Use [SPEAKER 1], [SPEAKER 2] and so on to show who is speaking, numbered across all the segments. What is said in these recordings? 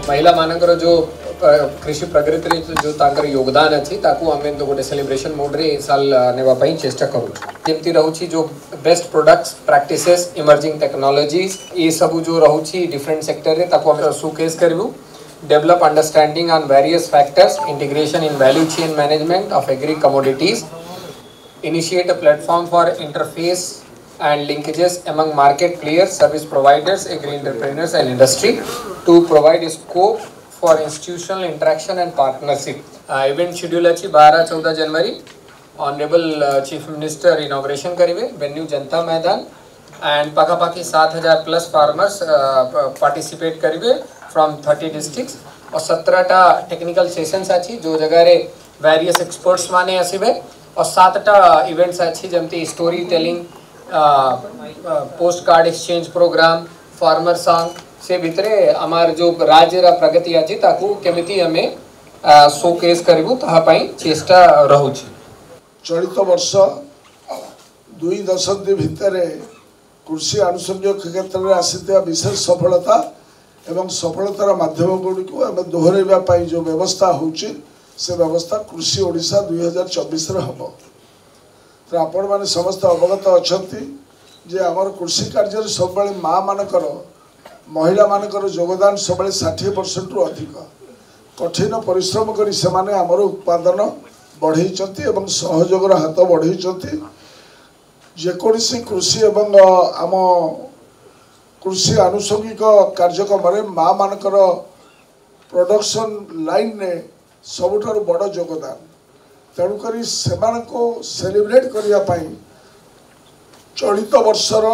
[SPEAKER 1] महिला मानकर जो कृषि प्रगति जो तांकर योगदान अच्छी ताकू आम गोटे सेलिब्रेशन मोड रे साल नेवाई चेष्टा करुँच रोचे जो best products practices emerging technologies ये सब जो रोचे डिफरेंट सेक्टर रे ताकू हम शोकेस करूँ develop understanding on various factors integration in value chain management of agri commodities initiate a platform for interface and linkages among market players service providers agri entrepreneurs and industry to provide a scope for institutional interaction and partnership event schedule अछि 12-14 जनवरी honourable chief minister inauguration करेंगे venue जनता मैदान and पाखापाखि 7,000 plus farmers participate करेंगे from 30 districts और 17टा technical sessions अच्छी जो जगह रे various experts माने आसबे और 7टा इवेंट्स अच्छी जमती story telling post card exchange program farmer song से भितरे आमार जो राज्य रा प्रगति अच्छी ताकू केमिति हमें शोकेस करिवु ताहा पई चेष्टा रहुछि।
[SPEAKER 2] चलित वर्ष 2 दशक भितर कृषि आनुषंगिक क्षेत्र में आसीथिया विशेष सफलता एवं सफलतार माध्यम गुड़ी को आम दोहरवा जो व्यवस्था होची से व्यवस्था कृषि ओडिशा 2024 हम तो आपण मैंने समस्त अवगत अच्छा जे आमर कृषि कार्य सब माँ मानकर महिला मानकर योगदान सब 60% रु अधिक कठिन परिश्रम कर आमर उत्पादन बढ़ई सहयोगर हाथ बढ़ई जेकोसी कृषि एवं आम कृषि आनुषंगिक कार्यक्रम में माँ मानकर प्रोडक्शन लाइन ने सबुठारु बड़ योगदान तेणुक सेलिब्रेट करने चलित वर्षर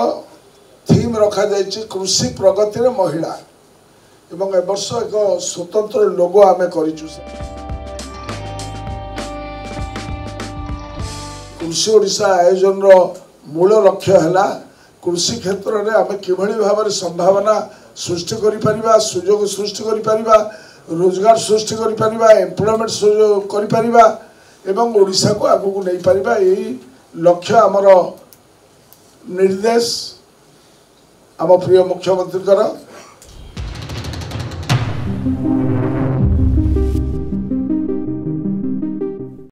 [SPEAKER 2] थीम रखा जाइए कृषि प्रगति रे महिला एवं ए वर्ष एक स्वतंत्र लोगो आमे करिचु। कृषि ओडिशा आयोजन रो मूल लक्ष्य है कृषि क्षेत्र में आम कि भाव में संभावना सृष्टि कर सुजोग सृष्टि कर रोजगार सृष्टि कर एम्प्लॉयमेंट कर ओडिशा को आगू नहीं पारिबा यही लक्ष्य आमर निर्देश आम प्रिय मुख्यमंत्री